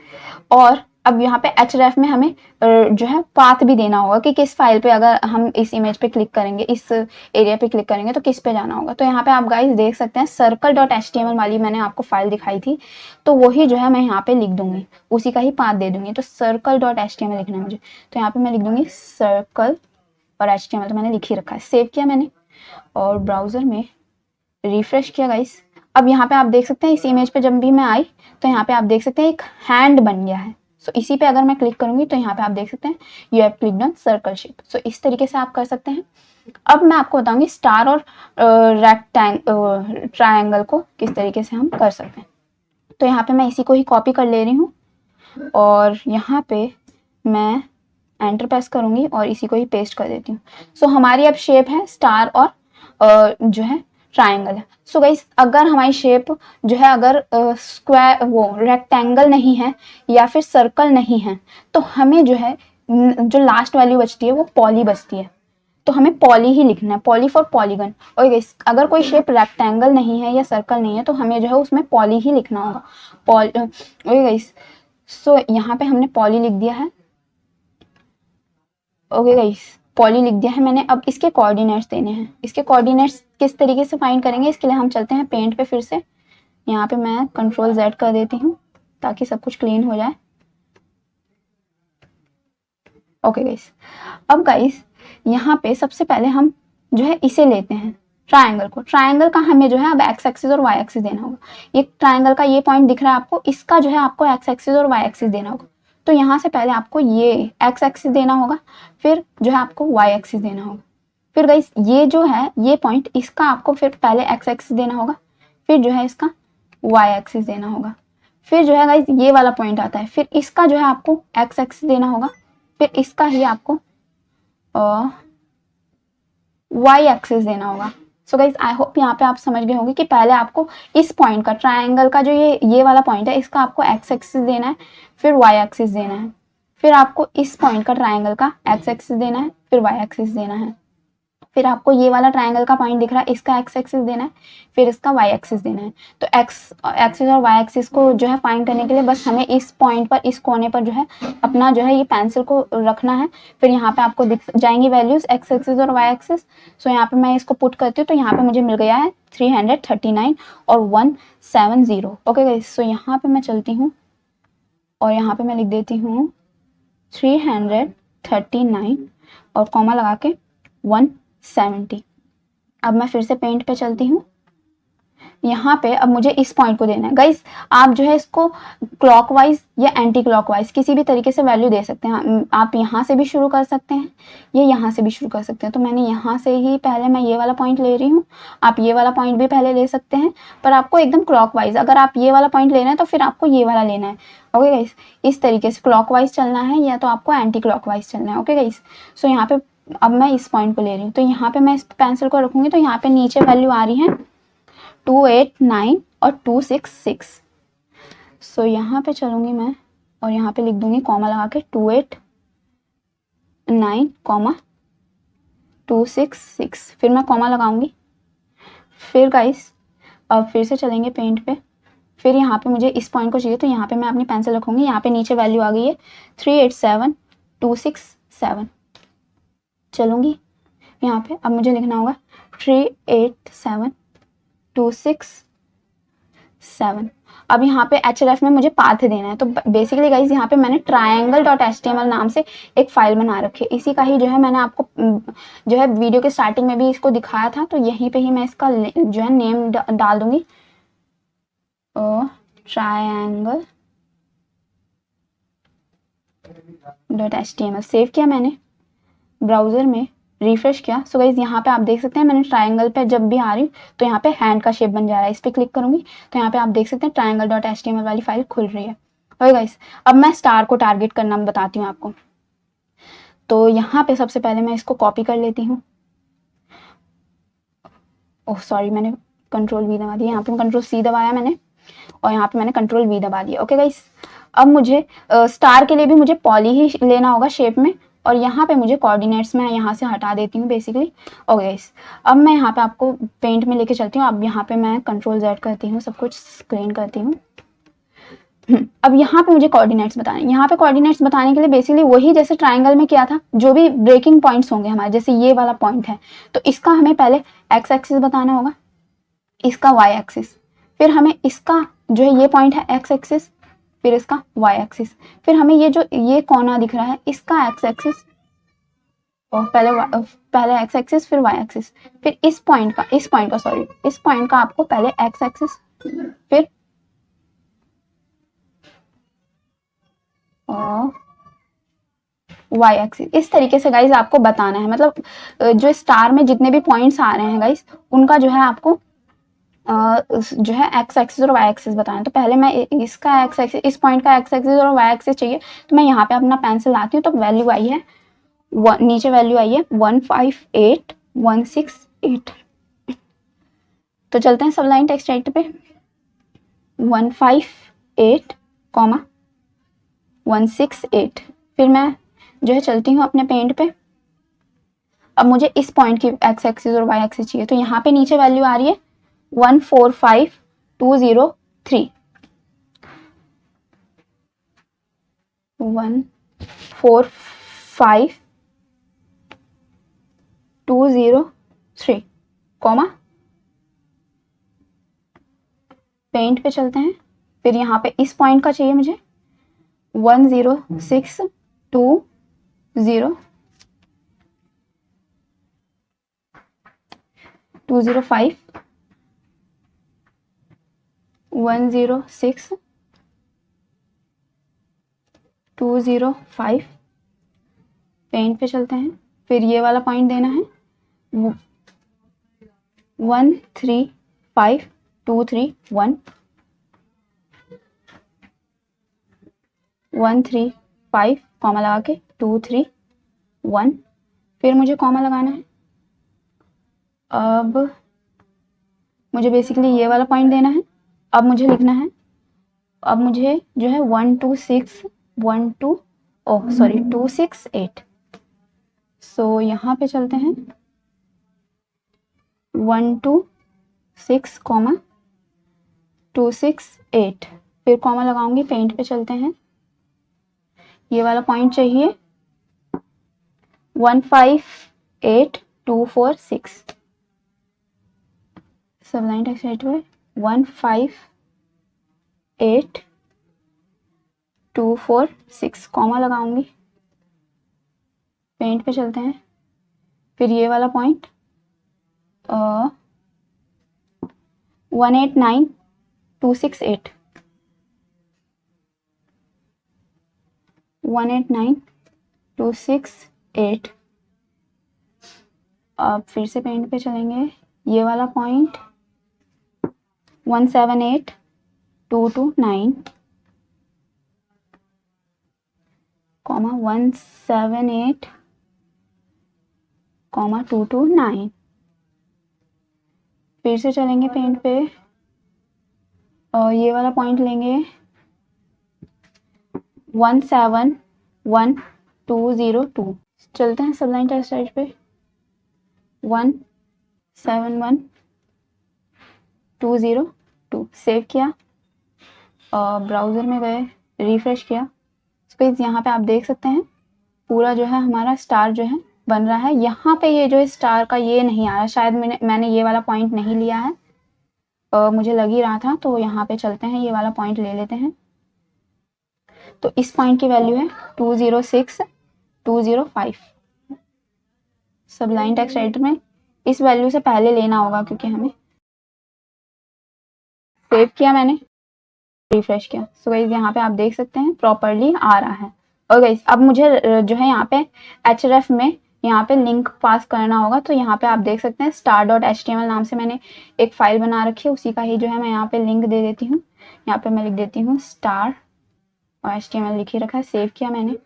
और अब यहाँ पे href में हमें जो है पाथ भी देना होगा कि किस फाइल पे अगर हम इस इमेज पे क्लिक करेंगे, इस एरिया पे क्लिक करेंगे तो किस पे जाना होगा। तो यहाँ पे आप गाइस देख सकते हैं circle.html वाली मैंने आपको फाइल दिखाई थी तो वही जो है मैं यहाँ पे लिख दूंगी, उसी का ही पाथ दे दूंगी। तो circle.html लिखना है मुझे, तो यहाँ पे मैं लिख दूंगी सर्कल और html। तो मैंने लिख ही रखा है, सेव किया मैंने और ब्राउजर में रिफ्रेश किया गाइस। अब यहाँ पे आप देख सकते हैं इस इमेज पे जब भी मैं आई तो यहाँ पे आप देख सकते हैं एक हैंड बन गया है। सो इसी पे अगर मैं क्लिक करूंगी तो यहाँ पे आप देख सकते हैं you have clicked on circle shape. So इस तरीके से आप कर सकते हैं। अब मैं आपको बताऊंगी स्टार और ट्रायंगल को किस तरीके से हम कर सकते हैं। तो यहाँ पे मैं इसी को ही कॉपी कर ले रही हूँ और यहाँ पे मैं एंटर प्रेस करूंगी और इसी को ही पेस्ट कर देती हूँ। सो हमारी अब शेप है स्टार और जो है ट्रायंगल है। सो गाइस अगर हमारी शेप जो है अगर स्क्वायर वो रेक्टेंगल नहीं है या फिर सर्कल नहीं है तो हमें जो है जो लास्ट वैल्यू बचती है वो पॉली बचती है। तो हमें पॉली ही लिखना है, पॉली फॉर पॉलीगन। और गाइस अगर कोई शेप रेक्टेंगल नहीं है या सर्कल नहीं है तो हमें जो है उसमें पॉली ही लिखना होगा। ओके गाइस, सो यहाँ पे हमने पॉली लिख दिया है। ओके गाइस, पॉली लिख दिया है मैंने। अब इसके कोऑर्डिनेट्स देने हैं। इसके कोऑर्डिनेट्स किस तरीके से फाइंड करेंगे, इसके लिए हम चलते हैं पेंट पे फिर से। यहाँ पे मैं Ctrl Z कर देती हूँ ताकि सब कुछ क्लीन हो जाए। ओके गाइस, अब गाइस यहाँ पे सबसे पहले हम जो है इसे लेते हैं, ट्रायंगल को। ट्रायंगल का हमें जो है अब एक्स एक्सिस और वाई एक्सिस देना होगा। ये ट्रायंगल का ये पॉइंट दिख रहा है आपको, इसका जो है आपको एक्स एक्सिस और वाई एक्सिस देना होगा। तो यहाँ से पहले आपको ये एक्स एक्सिस देना होगा, फिर जो है आपको वाई एक्सिस देना होगा। फिर गाइस ये जो है ये पॉइंट, इसका आपको फिर पहले एक्स एक्सिस देना होगा, फिर जो है इसका वाई एक्सिस देना होगा। फिर जो है गाइस ये वाला पॉइंट आता है, फिर इसका जो है आपको एक्स एक्सिस देना होगा, फिर इसका ही आपको वाई एक्सिस देना होगा। सो गाइस आई होप यहाँ पे आप समझ गए होंगे कि पहले आपको इस पॉइंट का, ट्रायंगल का जो ये वाला पॉइंट है, इसका आपको एक्स एक्सिस देना है, फिर वाई एक्सिस देना है। फिर आपको इस पॉइंट का ट्रायंगल का एक्स एक्सिस देना है, फिर वाई एक्सिस देना है। फिर आपको ये वाला ट्रायंगल का पॉइंट दिख रहा है, इसका एक्स एक्सिस देना है, फिर इसका वाई एक्सिस देना है। तो एक्स एक्सिस और वाई एक्सिस को जो है फाइंड करने के लिए बस हमें इस पॉइंट पर, इस कोने पर जो है अपना जो है ये पेंसिल को रखना है। फिर यहाँ पे आपको दिख जाएंगी वैल्यूज एक्स एक्सिस और वाई एक्सिस। सो यहाँ पे मैं इसको पुट करती हूँ, तो यहाँ पे मुझे मिल गया है 339 और 170। ओके गाइस, सो यहाँ पे मैं चलती हूँ और यहाँ पे मैं लिख देती हूँ 339 और कॉमा लगा के 170। अब मैं फिर से पेंट पे चलती हूँ। यहाँ पे अब मुझे इस पॉइंट को देना है। गाइस आप जो है इसको क्लॉकवाइज या एंटी क्लॉकवाइज किसी भी तरीके से वैल्यू दे सकते हैं। आप यहाँ से भी शुरू कर सकते हैं, ये यहाँ से भी शुरू कर सकते हैं। तो मैंने यहाँ से ही पहले मैं ये वाला पॉइंट ले रही हूँ, आप ये वाला पॉइंट भी पहले ले सकते हैं, पर आपको एकदम क्लॉकवाइज, अगर आप ये वाला पॉइंट लेना है तो फिर आपको ये वाला लेना है। ओके गाइस, इस तरीके से क्लॉकवाइज चलना है या तो आपको एंटी क्लॉकवाइज चलना है। ओके गाइस, सो यहाँ पे अब मैं इस पॉइंट को ले रही हूँ, तो यहाँ पे मैं इस पेंसिल को रखूंगी, तो यहाँ पे नीचे वैल्यू आ रही है 289 और 266। सो यहाँ पे चलूंगी मैं और यहाँ पे लिख दूंगी कॉमा लगा के 289 कॉमा 266, फिर मैं कॉमा लगाऊंगी। फिर गाइस अब फिर से चलेंगे पेंट पे। फिर यहाँ पे मुझे इस पॉइंट को चाहिए, तो यहाँ पे मैं अपनी पेंसिल रखूंगी। यहाँ पे नीचे वैल्यू आ गई है 387267। चलूंगी यहाँ पे, अब मुझे लिखना होगा 387267। अब यहाँ पे href में मुझे पाथ देना है। तो बेसिकली गाइज यहाँ पे मैंने triangle.html नाम से एक फाइल बना रखी है। इसी का ही जो है मैंने आपको जो है वीडियो के स्टार्टिंग में भी इसको दिखाया था, तो यहीं पे ही मैं इसका जो है नेम डाल दूंगी, triangle.html। सेव किया मैंने ब्राउजर में, रिफ्रेश किया। सो गाइज यहाँ पे आप देख सकते हैं मैंने ट्रायंगल पे जब भी आ रही हूँ तो यहाँ पे हैंड का शेप बन जा रहा है। इस पर क्लिक करूंगी तो यहाँ पे आप देख सकते हैं triangle.html वाली फाइल खुल रही है। ओके गाइज, अब मैं स्टार को टारगेट करना बताती हूँ आपको। तो यहाँ पे सबसे पहले मैं इसको कॉपी कर लेती हूँ। ओह सॉरी, मैंने Ctrl V दबा दिया। यहाँ पे Ctrl C दबाया मैंने और यहाँ पे मैंने Ctrl V दबा दिया। ओके गाइज, अब मुझे स्टार के लिए भी मुझे पॉली ही लेना होगा शेप में, और यहाँ पे मुझे कोऑर्डिनेट्स मैं यहाँ से हटा देती हूँ बेसिकली। ओके गाइस, अब मैं यहाँ पे आपको पेंट में लेके चलती हूँ। अब यहाँ पे मैं Ctrl Z करती हूँ, सब कुछ स्क्रीन करती हूँ। अब यहाँ पे मुझे कोऑर्डिनेट्स बताने, यहाँ पे कोऑर्डिनेट्स बताने के लिए बेसिकली वही जैसे ट्रायंगल में किया था, जो भी ब्रेकिंग पॉइंट्स होंगे हमारे, जैसे ये वाला पॉइंट है तो इसका हमें पहले एक्स एक्सिस बताना होगा, इसका वाई एक्सिस, फिर हमें इसका जो है ये पॉइंट है एक्स एक्सिस, फिर इसका वाई एक्सिस, फिर हमें ये जो ये कोना दिख रहा है इसका एक्स एक्सिस, और पहले एक्स एक्सिस फिर वाई एक्सिस, फिर इस पॉइंट का आपको पहले एक्स एक्सिस फिर वाई एक्सिस। इस तरीके से गाइज आपको बताना है। मतलब जो स्टार में जितने भी पॉइंट्स आ रहे हैं गाइज, उनका जो है आपको जो है एक्स एक्सिस और वाई एक्सिस बताना है। तो पहले मैं इसका एक्स एक्सिस, इस पॉइंट का एक्स एक्सिस और वाई एक्सिस चाहिए, तो मैं यहाँ पे अपना पेंसिल लाती हूँ। तो वैल्यू आई है नीचे वैल्यू आई है 158168। तो चलते हैं सब लाइन टेक्स्ट एडिटर पे, 158,168। फिर मैं जो है चलती हूँ अपने पेंट पे। अब मुझे इस पॉइंट की एक्स एक्सिस और वाई एक्सिस चाहिए, तो यहाँ पे नीचे वैल्यू आ रही है 145203। 145203 203 कॉमा, पेंट पे चलते हैं। फिर यहाँ पे इस पॉइंट का चाहिए मुझे 10620 205 106 205 पेंट पे चलते हैं। फिर ये वाला पॉइंट देना है 135231 135 कॉमा लगा के 231, फिर मुझे कॉमा लगाना है। अब मुझे बेसिकली ये वाला पॉइंट देना है। अब मुझे लिखना है, अब मुझे जो है 268। सो यहाँ पे चलते हैं 126 कॉमा 268, फिर कॉमा लगाऊंगी, पेंट पे चलते हैं। ये वाला पॉइंट चाहिए 158246, सब लाइन टेक्स्ट राइट हुए 158246 कॉमा लगाऊंगी, पेंट पे चलते हैं। फिर ये वाला पॉइंट 189268 189268। अब फिर से पेंट पे चलेंगे। ये वाला पॉइंट 178229 कॉमा 178 कॉमा 229, फिर से चलेंगे पेंट पे और ये वाला पॉइंट लेंगे 171202। चलते हैं सब लाइन टेक्स्ट साइड पे 171202, सेव किया और ब्राउज़र में गए, रिफ्रेश किया। तो यहाँ पे आप देख सकते हैं पूरा जो है हमारा स्टार जो है बन रहा है। यहाँ पे ये जो स्टार का ये नहीं आ रहा, शायद मैंने ये वाला पॉइंट नहीं लिया है, मुझे लग ही रहा था। तो यहाँ पे चलते हैं, ये वाला पॉइंट ले लेते हैं। तो इस पॉइंट की वैल्यू है 206205। सब लाइन टेक्स्ट राइटर में इस वैल्यू से पहले लेना होगा क्योंकि हमें सेव किया मैंने, रिफ्रेश किया। सो गाइस यहाँ पे आप देख सकते हैं प्रॉपरली आ रहा है। और गाइस अब मुझे जो है यहाँ पे href में यहाँ पे लिंक पास करना होगा। तो यहाँ पे आप देख सकते हैं star.html नाम से मैंने एक फाइल बना रखी है, उसी का ही जो है मैं यहाँ पे लिंक दे देती हूँ। यहाँ पे मैं लिख देती हूँ star और html लिख ही रखा है, सेव किया मैंने,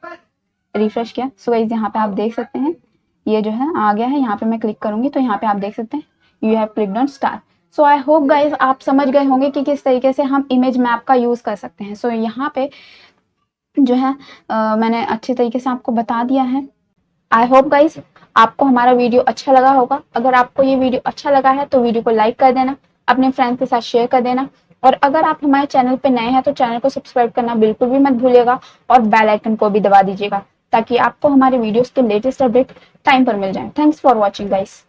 रिफ्रेश किया। सो गाइस यहाँ पे आप देख सकते हैं ये जो है आ गया है। यहाँ पे मैं क्लिक करूंगी तो यहाँ पे आप देख सकते हैं you have clicked on star. So I hope guys आप समझ गए होंगे कि किस तरीके से हम इमेज मैप का यूज़ कर सकते हैं। सो यहाँ पे जो है मैंने अच्छे तरीके से आपको बता दिया है। आई होप गाइज आपको हमारा वीडियो अच्छा लगा होगा। अगर आपको ये वीडियो अच्छा लगा है तो वीडियो को लाइक कर देना, अपने फ्रेंड्स के साथ शेयर कर देना, और अगर आप हमारे चैनल पे नए हैं तो चैनल को सब्सक्राइब करना बिल्कुल भी मत भूलिएगा और बेल आइकन को भी दबा दीजिएगा ताकि आपको हमारे वीडियोस के लेटेस्ट अपडेट टाइम पर मिल जाए। Thanks for watching guys.